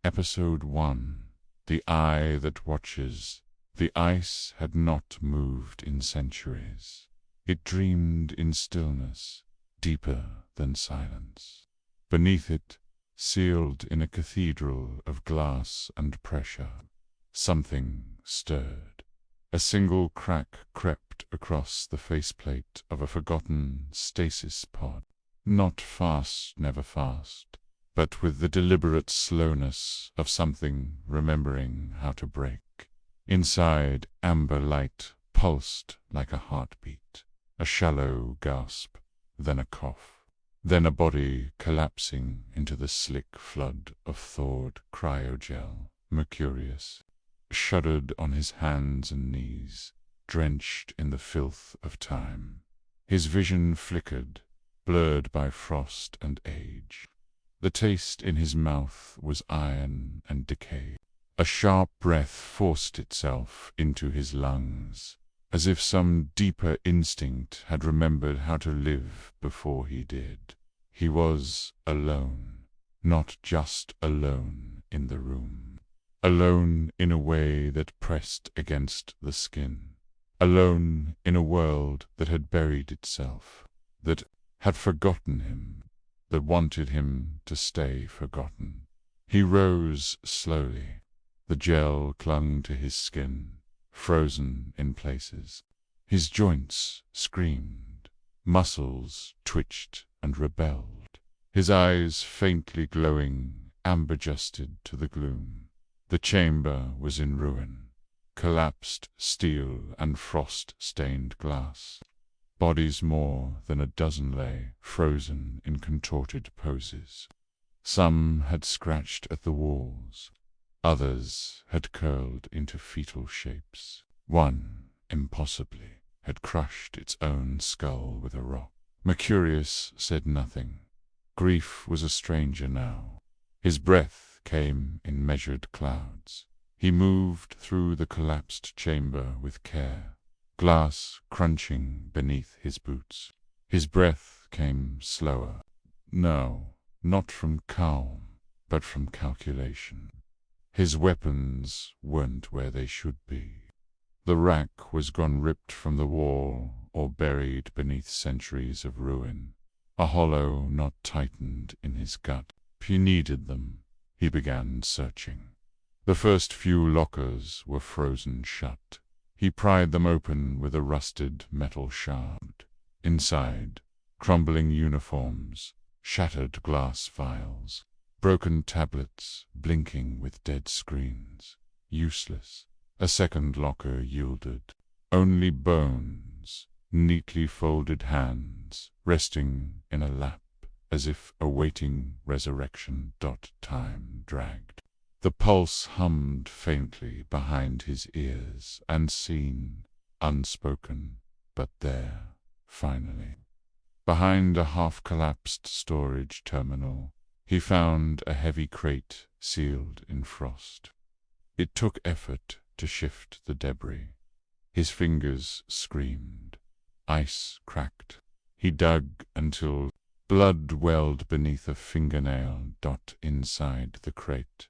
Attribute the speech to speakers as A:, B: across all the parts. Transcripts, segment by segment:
A: Episode 1. The Eye That Watches. The ice had not moved in centuries. It dreamed in stillness, deeper than silence. Beneath it, sealed in a cathedral of glass and pressure, something stirred. A single crack crept across the faceplate of a forgotten stasis pod. Not fast, never fast, but with the deliberate slowness of something remembering how to break. Inside, amber light pulsed like a heartbeat, a shallow gasp, then a cough, then a body collapsing into the slick flood of thawed cryogel. Mercurius shuddered on his hands and knees, drenched in the filth of time. His vision flickered, blurred by frost and age. The taste in his mouth was iron and decay. A sharp breath forced itself into his lungs, as if some deeper instinct had remembered how to live before he did. He was alone, not just alone in the room. Alone in a way that pressed against the skin. Alone in a world that had buried itself, that had forgotten him, that wanted him to stay forgotten. He rose slowly. The gel clung to his skin, frozen in places. His joints screamed. Muscles twitched and rebelled. His eyes faintly glowing, amber-justed to the gloom. The chamber was in ruin. Collapsed steel and frost-stained glass. Bodies more than a dozen lay, frozen in contorted poses. Some had scratched at the walls. Others had curled into fetal shapes. One, impossibly, had crushed its own skull with a rock. Mercurius said nothing. Grief was a stranger now. His breath came in measured clouds. He moved through the collapsed chamber with care, glass crunching beneath his boots. His breath came slower. No, not from calm, but from calculation. His weapons weren't where they should be. The rack was gone ripped from the wall or buried beneath centuries of ruin. A hollow not tightened in his gut. He needed them. He began searching. The first few lockers were frozen shut. He pried them open with a rusted metal shard. Inside, crumbling uniforms, shattered glass vials, broken tablets blinking with dead screens. Useless. A second locker yielded. Only bones, neatly folded hands, resting in a lap, as if awaiting resurrection. Time dragged. The pulse hummed faintly behind his ears, unseen, unspoken, but there, finally. Behind a half-collapsed storage terminal, he found a heavy crate sealed in frost. It took effort to shift the debris. His fingers screamed. Ice cracked. He dug until blood welled beneath a fingernail. Inside the crate.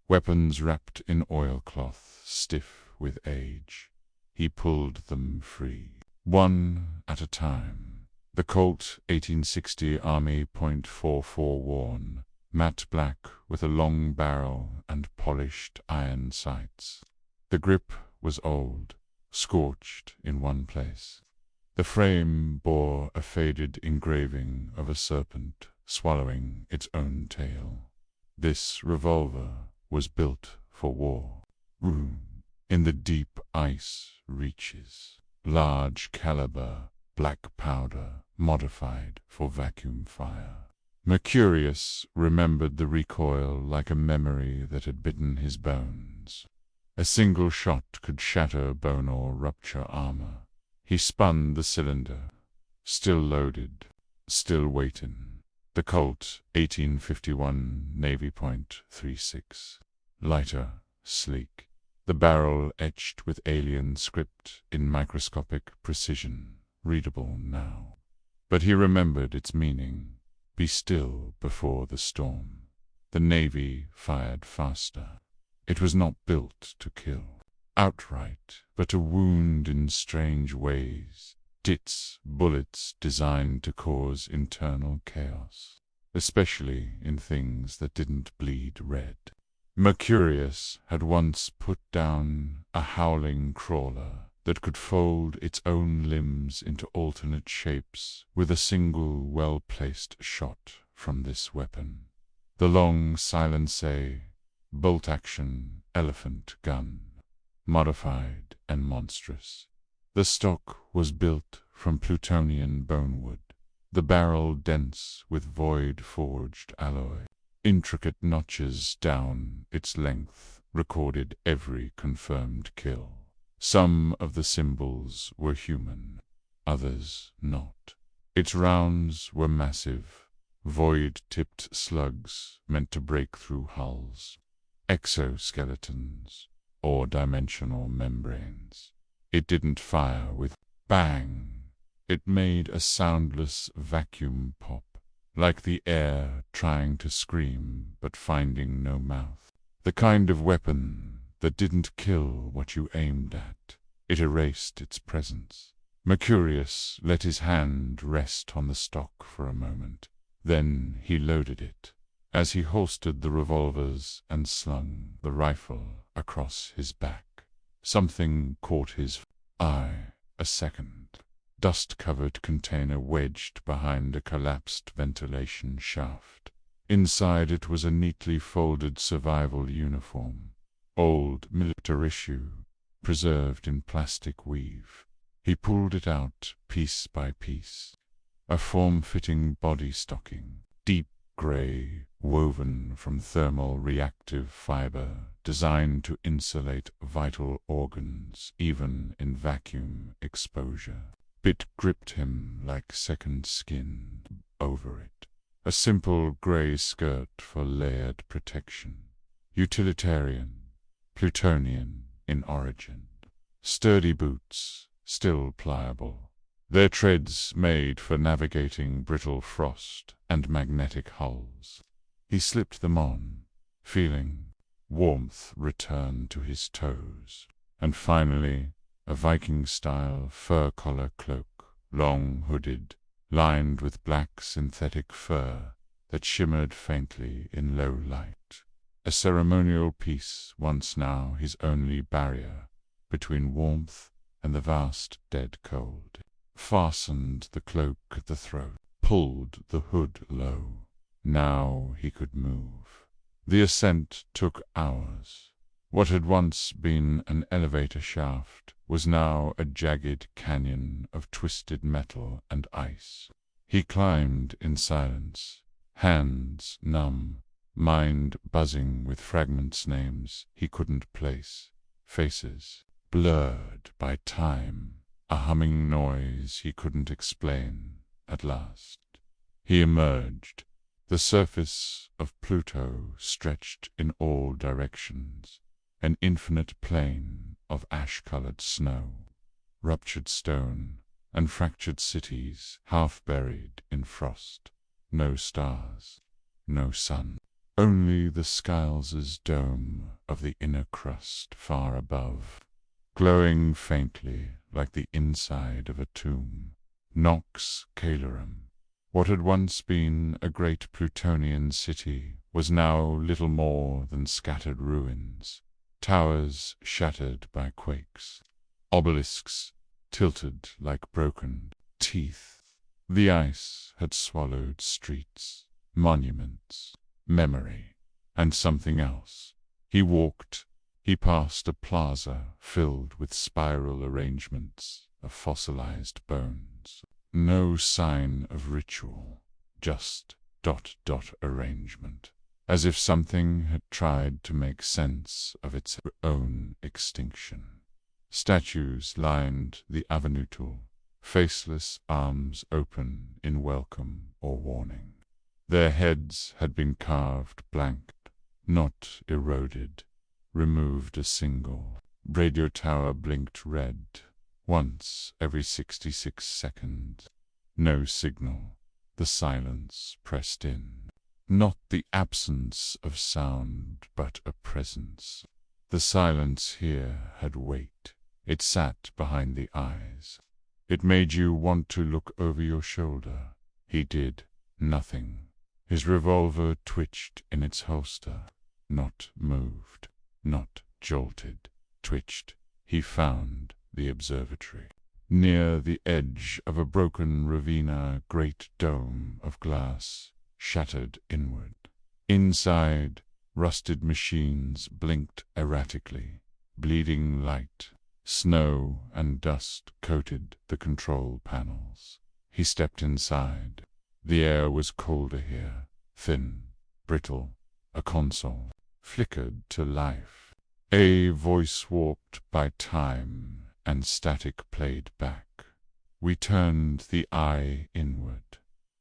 A: Weapons wrapped in oilcloth, stiff with age. He pulled them free, one at a time. The Colt 1860 Army .44 worn, matte black with a long barrel and polished iron sights. The grip was old, scorched in one place. The frame bore a faded engraving of a serpent swallowing its own tail. This revolver was built for war. Room in the deep ice reaches. Large caliber, black powder, modified for vacuum fire. Mercurius remembered the recoil like a memory that had bitten his bones. A single shot could shatter bone or rupture armor. He spun the cylinder. Still loaded, still waiting. The Colt 1851 Navy .36. Lighter, sleek. The barrel etched with alien script in microscopic precision, readable now. But he remembered its meaning. Be still before the storm. the Navy fired faster. It was not built to kill outright, but to wound in strange ways. Bullets designed to cause internal chaos, especially in things that didn't bleed red. Mercurius had once put down a howling crawler that could fold its own limbs into alternate shapes with a single well-placed shot from this weapon. The long silencé, bolt-action elephant gun, modified and monstrous. The stock was built from plutonian bonewood, the barrel dense with void-forged alloy. Intricate notches down its length recorded every confirmed kill. Some of the symbols were human, others not. Its rounds were massive, void-tipped slugs meant to break through hulls, exoskeletons, or dimensional membranes. It didn't fire with bang. It made a soundless vacuum pop, like the air trying to scream but finding no mouth. The kind of weapon that didn't kill what you aimed at. It erased its presence. Mercurius let his hand rest on the stock for a moment. Then he loaded it, as he holstered the revolvers and slung the rifle across his back. Something caught his eye. A second. Dust-covered container wedged behind a collapsed ventilation shaft. Inside it was a neatly folded survival uniform, old military issue, preserved in plastic weave. He pulled it out piece by piece. A form-fitting body stocking, deep gray, woven from thermal reactive fiber, designed to insulate vital organs even in vacuum exposure. It gripped him like second skin over it. A simple gray skirt for layered protection. Utilitarian, plutonian in origin. Sturdy boots, still pliable. Their treads made for navigating brittle frost and magnetic hulls. He slipped them on, feeling warmth return to his toes. And finally, a Viking-style fur collar cloak, long hooded, lined with black synthetic fur that shimmered faintly in low light. A ceremonial piece, once now his only barrier between warmth and the vast dead cold. Fastened the cloak at the throat, pulled the hood low. Now he could move. The ascent took hours. What had once been an elevator shaft was now a jagged canyon of twisted metal and ice. He climbed in silence, hands numb, mind buzzing with fragments, names he couldn't place, faces blurred by time, a humming noise he couldn't explain. At last, he emerged. The surface of Pluto stretched in all directions, an infinite plain of ash-colored snow, ruptured stone, and fractured cities half buried in frost. No stars, no sun, only the Scyles's dome of the inner crust far above, glowing faintly like the inside of a tomb. Nox Caelorum. What had once been a great Plutonian city was now little more than scattered ruins, towers shattered by quakes, obelisks tilted like broken teeth. The ice had swallowed streets, monuments, memory, and something else. He walked. He passed a plaza filled with spiral arrangements of fossilized bones. No sign of ritual, just dot-dot arrangement, as if something had tried to make sense of its own extinction. Statues lined the avenue, faceless arms open in welcome or warning. Their heads had been carved blank, not eroded, removed a single. Radio tower blinked red once every 66 seconds. No signal. The silence pressed in. Not the absence of sound, but a presence. The silence here had weight. It sat behind the eyes. It made you want to look over your shoulder. He did nothing. His revolver twitched in its holster. Not moved, not jolted, twitched. He found the observatory. Near the edge of a broken ravine, a great dome of glass shattered inward. Inside, rusted machines blinked erratically, bleeding light. Snow and dust coated the control panels. He stepped inside. The air was colder here, thin, brittle. A console flickered to life. A voice warped by time and static played back. We turned the eye inward.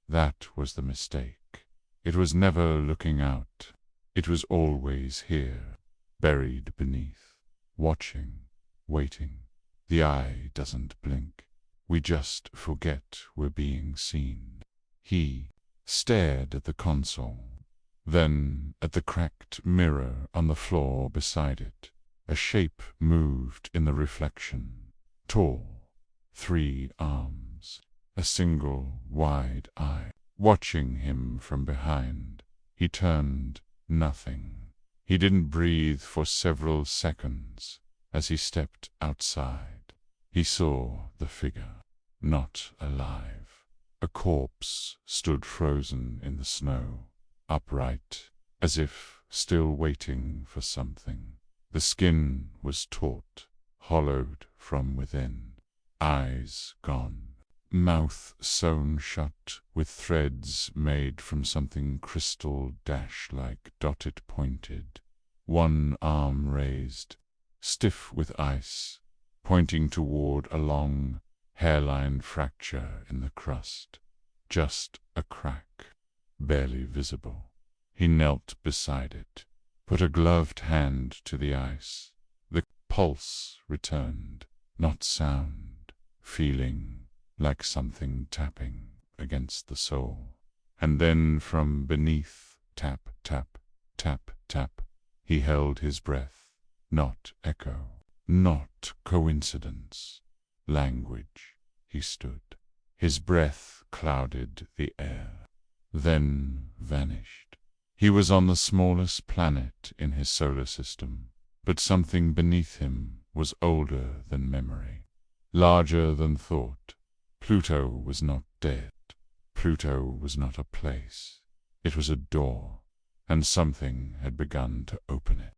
A: That was the mistake. It was never looking out. It was always here, buried beneath, watching, waiting. The eye doesn't blink. We just forget we're being seen. He stared at the console, then at the cracked mirror on the floor beside it. A shape moved in the reflection. Tall, 3 arms, a single wide eye. Watching him from behind, he turned nothing. He didn't breathe for several seconds. As he stepped outside, he saw the figure, not alive. A corpse stood frozen in the snow, upright, as if still waiting for something. The skin was taut, hollowed from within, eyes gone. Mouth sewn shut with threads made from something crystal dash-like, dotted pointed. One arm raised, stiff with ice, pointing toward a long, hairline fracture in the crust. Just a crack, barely visible. He knelt beside it, put a gloved hand to the ice. The pulse returned, not sound, feeling like something tapping against the soul. And then from beneath, tap, tap, tap, tap, he held his breath. Not echo, not coincidence. Language. He stood. His breath clouded the air, then vanished. He was on the smallest planet in his solar system, but something beneath him was older than memory, larger than thought. Pluto was not dead. Pluto was not a place. It was a door, and something had begun to open it.